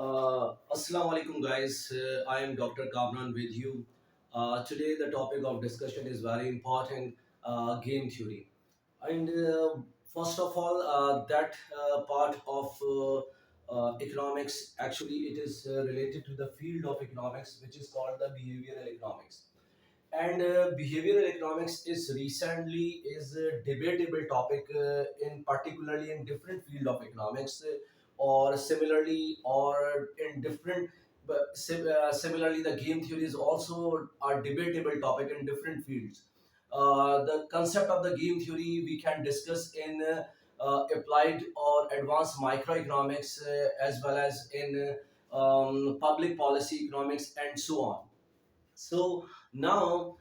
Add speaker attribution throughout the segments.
Speaker 1: Assalamu alaikum, guys. I am Dr. Kamran with you. Today, the topic of discussion is very important, game theory. And first of all, that part of economics, actually, it is related to the field of economics, which is called the behavioral economics. And behavioral economics is recently is a debatable topic in particularly in different field of economics or similarly or in different but similarly the game theory is also a debatable topic in different fields. The concept of the game theory we can discuss in applied or advanced microeconomics as well as in public policy economics and so on. So now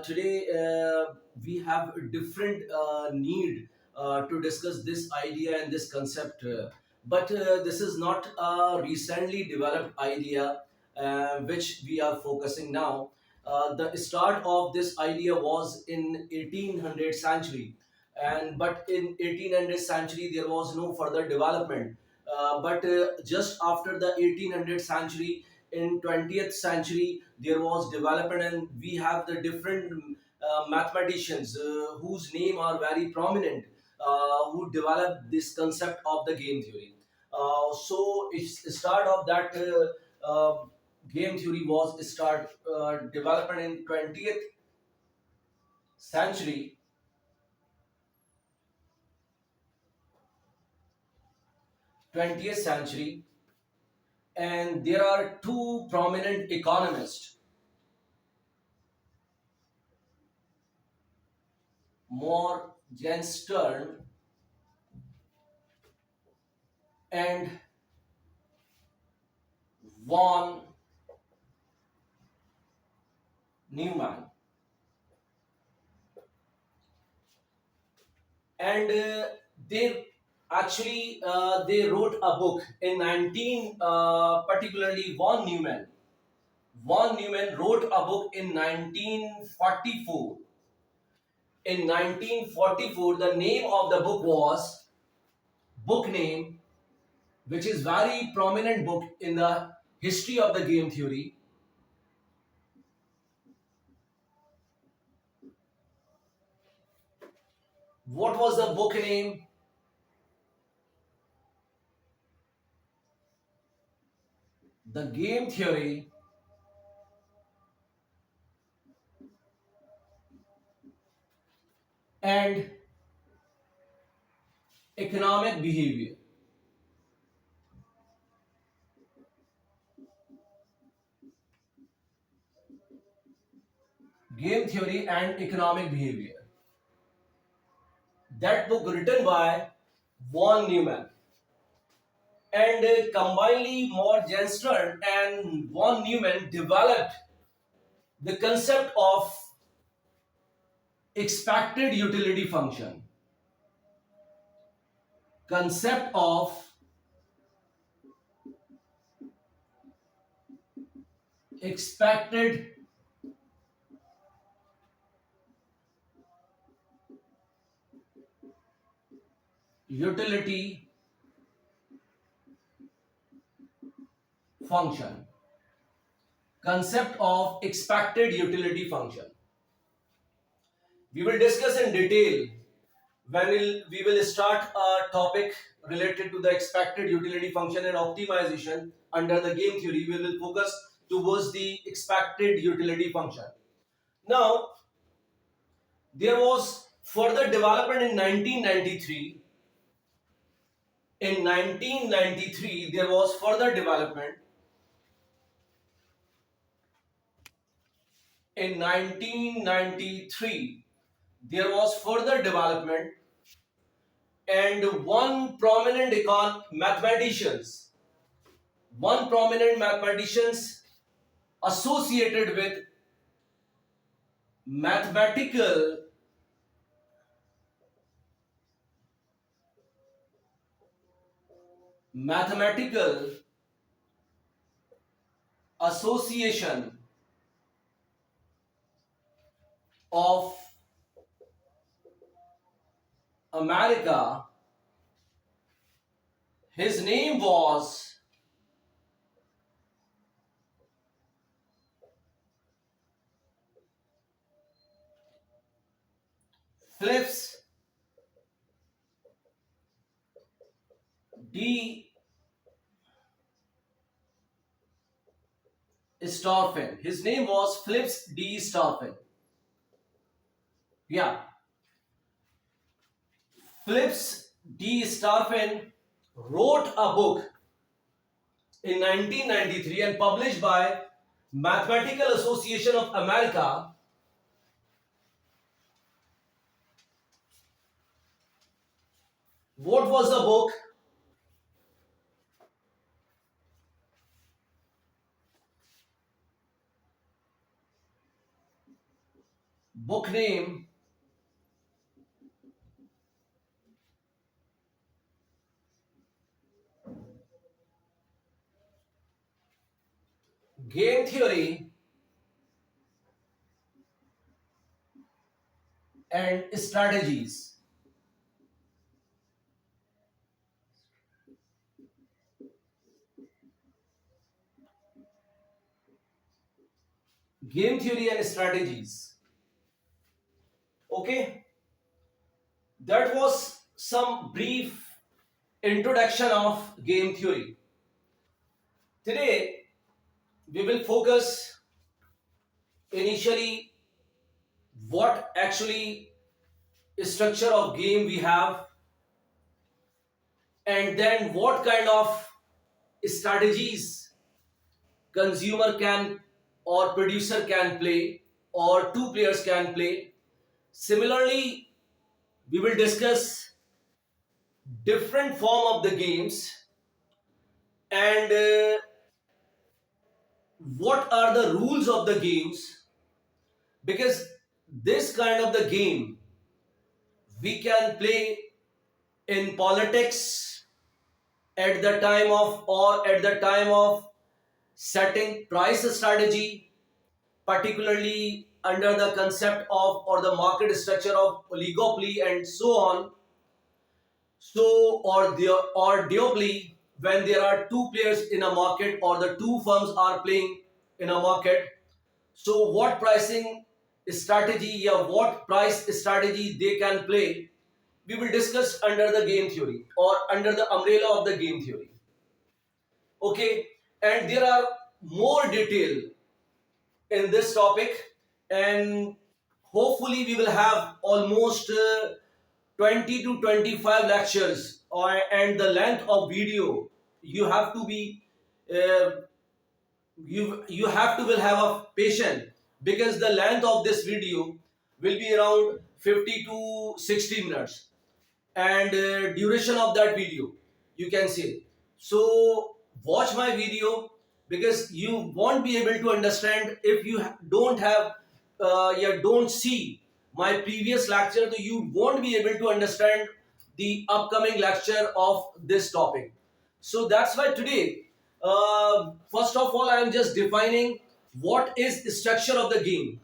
Speaker 1: today we have a different need to discuss this idea and this concept, but this is not a recently developed idea which we are focusing now. The start of this idea was in 1800 century, and but in 1800 century there was no further development. But just after the 1800 century, in 20th century there was development, and we have the different mathematicians whose name are very prominent, who developed this concept of the game theory. So it's start of that game theory was start development in 20th century. 20th century, and there are two prominent economists, Morgenstern and von Neumann, and they actually they wrote a book in 19 particularly von Neumann. Von Neumann wrote a book in 1944. In 1944, the name of the book was book name, which is very prominent book in the history of the game theory. What was the book name? The Game Theory and Economic Behavior. Game Theory and Economic Behavior. That book written by von Neumann. And combinedly, Morgenstern and von Neumann developed the concept of expected utility function. Concept of expected utility function. Concept of expected utility function. We will discuss in detail when we will start a topic related to the expected utility function and optimization under the game theory. We will focus towards the expected utility function. Now, there was further development in 1993. In 1993, there was further development. In 1993, there was further development, and one prominent mathematicians associated with mathematical mathematical association of America. His name was D. Starfin. His name was Phillips D. Starfin. Yeah, Phillips D. Starfin wrote a book in 1993 and published by Mathematical Association of America. What was the book? Book name Game Theory and Strategies. Game Theory and Strategies. Okay, that was some brief introduction of game theory. Today we will focus initially what actually structure of game we have, and then what kind of strategies consumer can or producer can play or two players can play. Similarly, we will discuss different form of the games and what are the rules of the games, because this kind of the game we can play in politics at the time of or at the time of setting price strategy, particularly under the concept of or the market structure of oligopoly and so on. So or duopoly, when there are two players in a market or the two firms are playing in a market. So what pricing strategy or what price strategy they can play, we will discuss under the game theory or under the umbrella of the game theory. Okay, and there are more detail in this topic, and hopefully we will have almost 20 to 25 lectures and the length of video you have to be uh, you have to will have a patient, because the length of this video will be around 50 to 60 minutes, and duration of that video you can see. So watch my video, because you won't be able to understand if you don't have you don't see my previous lecture, so you won't be able to understand the upcoming lecture of this topic. So that's why today, first of all, I am just defining what is the structure of the game.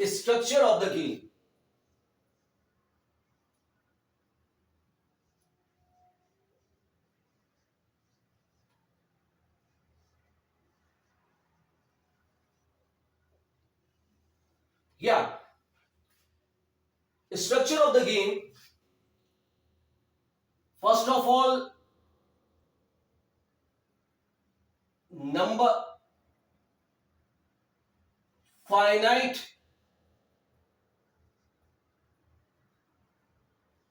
Speaker 1: Structure of the game. Yeah, structure of the game. First of all, number finite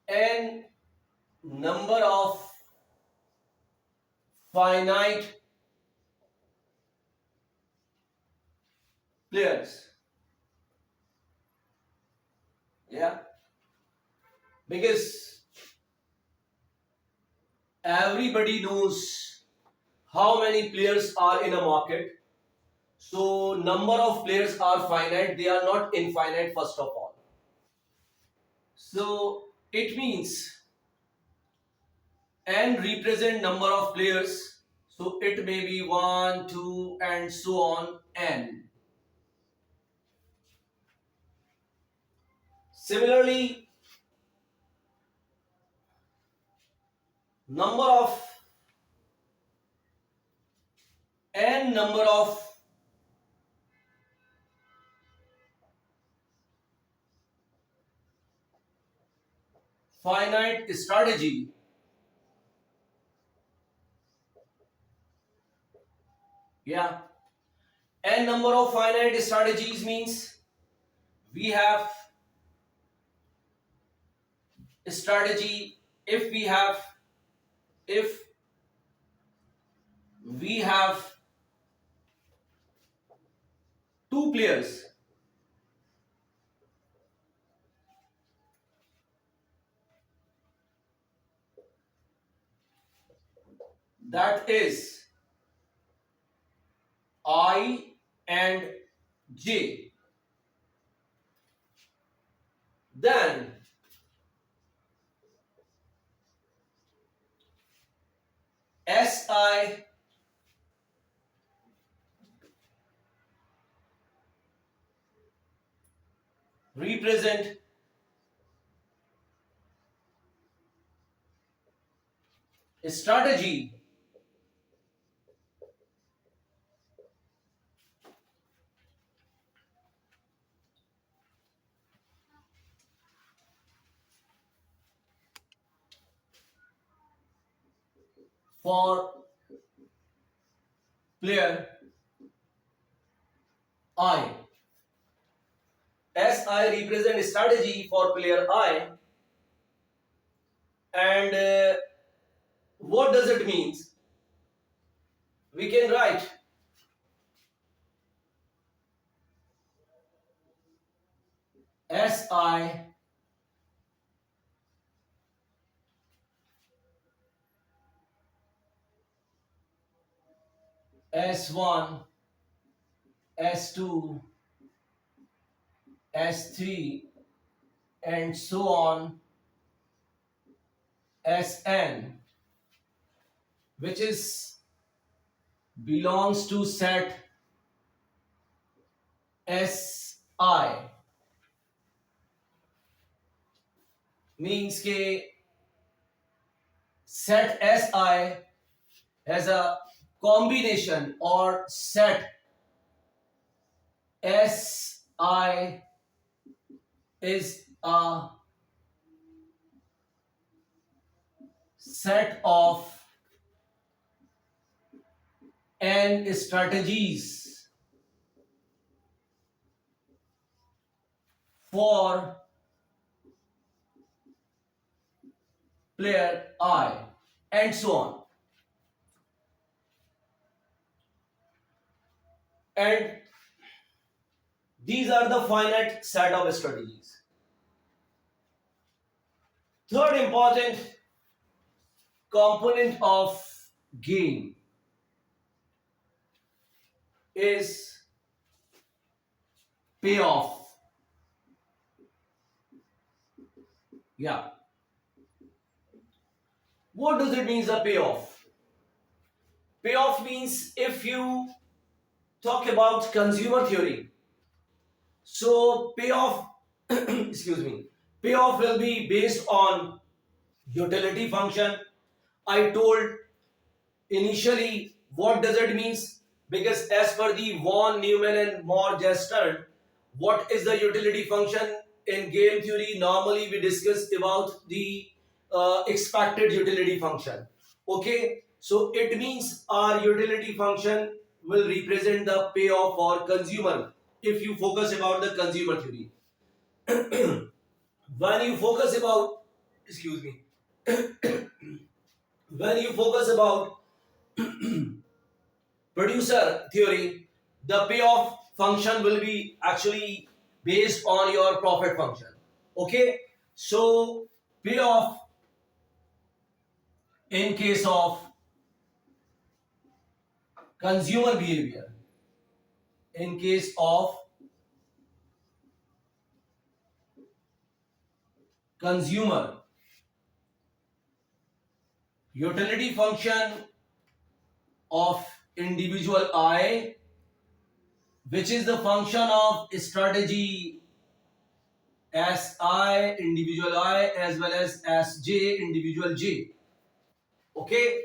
Speaker 1: and number of finite players. Yeah, because everybody knows how many players are in a market. So number of players are finite, they are not infinite first of all. So it means n represent number of players. So it may be 1, 2 and so on n. Similarly, number of n number of finite strategy, yeah, n number of finite strategies means we have strategy. If we have two players, that is I and J, then SI represent strategy for player I. SI represent strategy for player I, and what does it means? We can write SI S1, S2, S3, and so on Sn, which is belongs to set Si, means के set Si has a combination, or set Si is a set of n strategies for player I, and so on. And these are the finite set of strategies. Third important component of game is payoff. Yeah. What does it mean, the payoff? Payoff means, if you talk about consumer theory, so payoff, excuse me, payoff will be based on utility function. I told initially what does it means, because as per the Von Neumann and Morgenstern, what is the utility function in game theory? Normally we discuss about the expected utility function. Okay, so it means our utility function will represent the payoff for consumer, if you focus about the consumer theory. When you focus about, excuse me, when you focus about producer theory, the payoff function will be actually based on your profit function. Okay, so payoff in case of consumer behavior, in case of consumer, utility function of individual I, which is the function of strategy Si individual I as well as Sj individual J. Okay,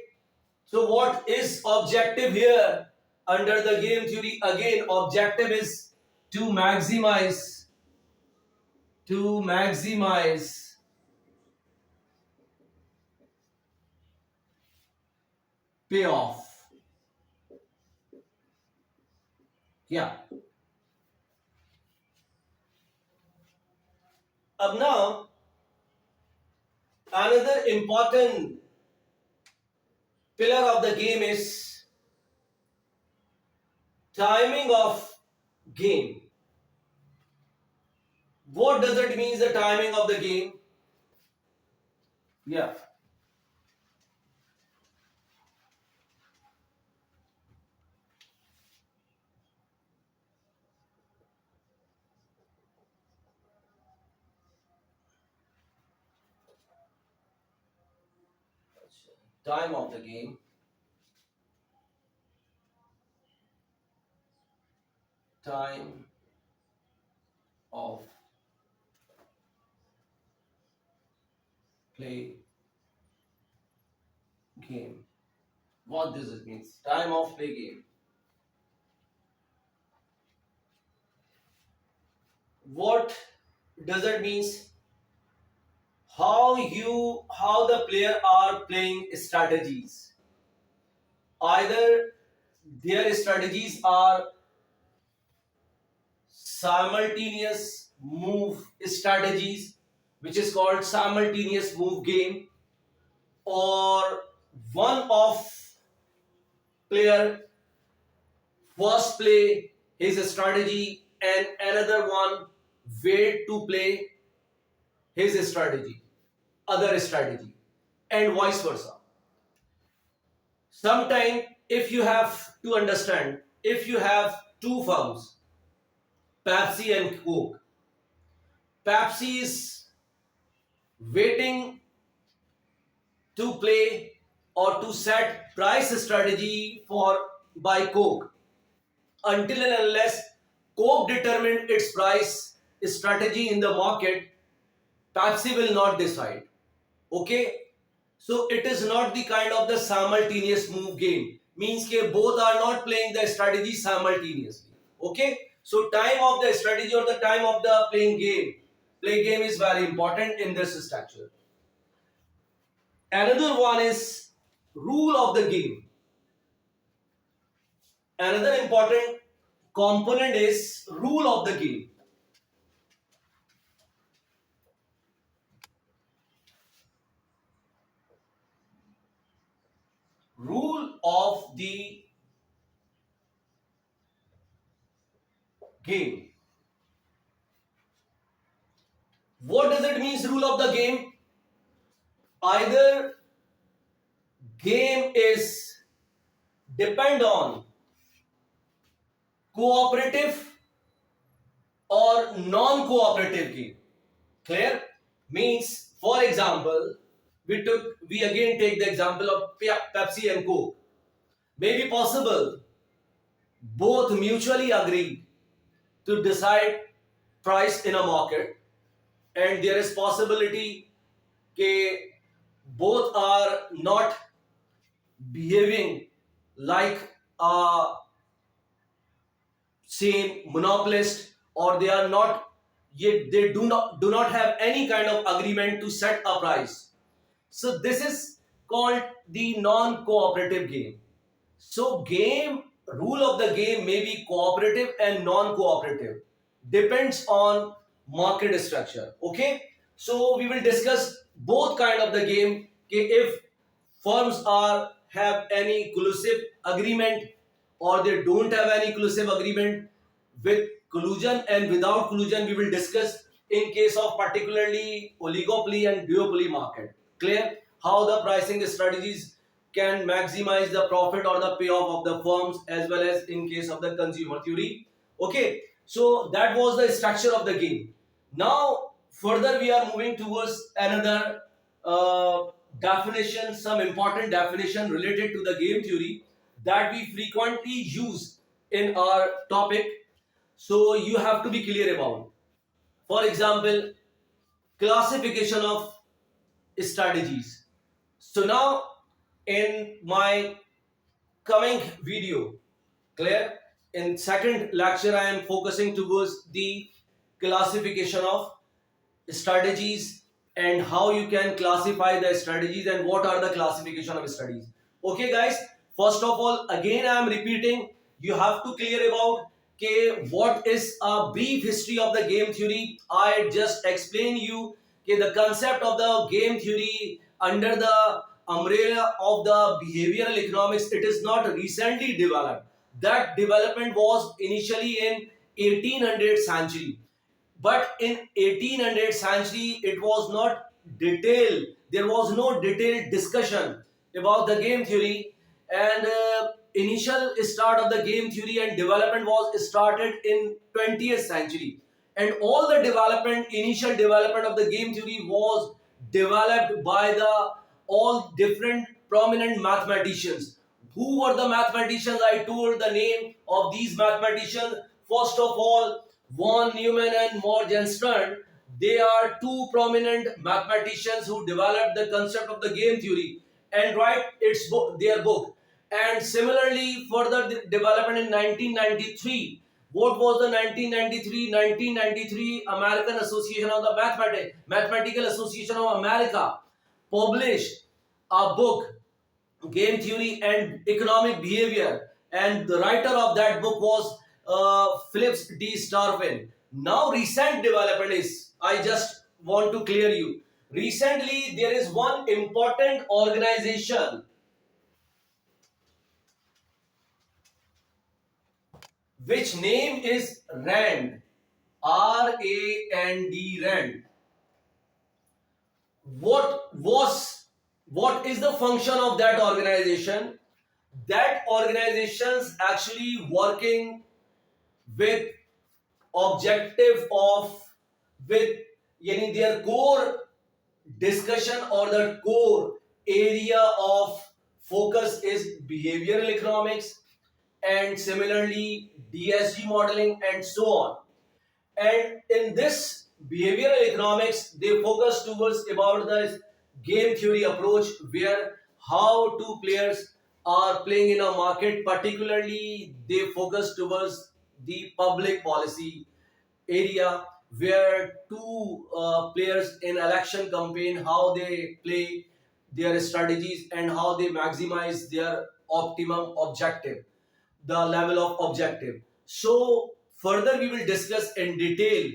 Speaker 1: so what is objective here? Under the game theory, again, objective is to maximize payoff. Yeah. Up now, another important pillar of the game is timing of game. What does it mean, the timing of the game? Yeah. Time of the game. Time of play game. What does it mean? Time of play game. What does it means? How the player are playing strategies. Either their strategies are simultaneous move strategies, which is called simultaneous move game, or one of player first play his strategy and another one wait to play his strategy, other strategy, and vice versa. Sometime, if you have to understand, if you have two firms, Pepsi and Coke, Pepsi is waiting to play or to set price strategy for by Coke until and unless Coke determine its price strategy in the market, Pepsi will not decide. Okay, so it is not the kind of the simultaneous move game. Means that both are not playing the strategy simultaneously. Okay, so time of the strategy or the time of the play game is very important in this structure. Another one is rule of the game. Another important component is rule of the game. Rule of the game. What does it mean, rule of the game? Either game is depend on cooperative or non-cooperative game. Clear? Means, for example, we again take the example of Pepsi and Coke. May be possible both mutually agree to decide price in a market, and there is possibility that both are not behaving like a same monopolist, or they are not yet they do not have any kind of agreement to set a price. So this is called the non cooperative game. So game rule of the game may be cooperative and non cooperative, depends on market structure. Okay, so we will discuss both kind of the game. Okay, if firms are have any collusive agreement or they don't have any collusive agreement, with collusion and without collusion we will discuss in case of particularly oligopoly and duopoly market. Clear? How the pricing strategies can maximize the profit or the payoff of the firms, as well as in case of the consumer theory. Okay, so that was the structure of the game. Now further we are moving towards another definition, some important definition related to the game theory that we frequently use in our topic. So you have to be clear about. For example, classification of strategies. So now in my coming video, Clear? In second lecture, I am focusing towards the classification of strategies and how you can classify the strategies and what are the classification of strategies. Okay, guys. First of all, again, I am repeating. You have to clear about what is a brief history of the game theory. I just explain you the concept of the game theory under the umbrella of the behavioral economics. It is not recently developed. That development was initially in 1800 century, but in 1800 century it was not detailed. There was no detailed discussion about the game theory, and initial start of the game theory and development was started in 20th century, and all the development, initial development of the game theory was developed by the all different prominent mathematicians. Who were the mathematicians? I told the name of these mathematicians. First of all, von Neumann and Morgenstern. They are two prominent mathematicians who developed the concept of the game theory and write their book. And similarly, further development in 1993. What was the 1993? 1993 American Association of the Mathematical Association of America published a book, Game Theory and Economic Behavior, and the writer of that book was Phillips D. Starvin. Now, recent development is, I just want to clear you. Recently, there is one important organization which name is RAND, RAND, RAND. What was, what is the function of that organization? That organization's actually working with objective of, with yani their core discussion or the core area of focus is behavioral economics, and similarly DSG modeling and so on. And in this behavioral economics, they focus towards about the game theory approach, where how two players are playing in a market. Particularly, they focus towards the public policy area, where two players in election campaign, how they play their strategies and how they maximize their optimum objective, the level of objective. So further we will discuss in detail,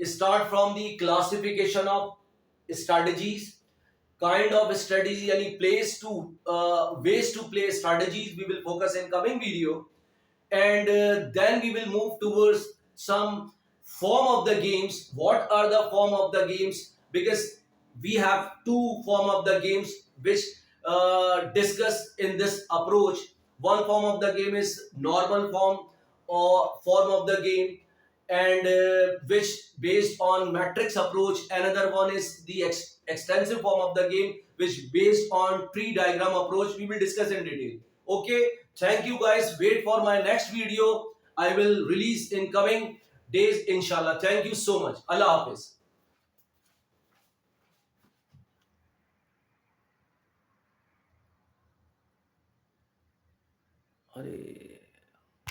Speaker 1: start from the classification of strategies, kind of strategy, any place to ways to play strategies we will focus in coming video, and then we will move towards some form of the games. What are the form of the games? Because we have two form of the games which discuss in this approach. One form of the game is normal form or form of the game, and which based on matrix approach. Another one is the extensive form of the game which based on tree diagram approach. We will discuss in detail. Okay, thank you guys. Wait for my next video. I will release in coming days, inshallah. Thank you so much. Allah Hafiz. अरे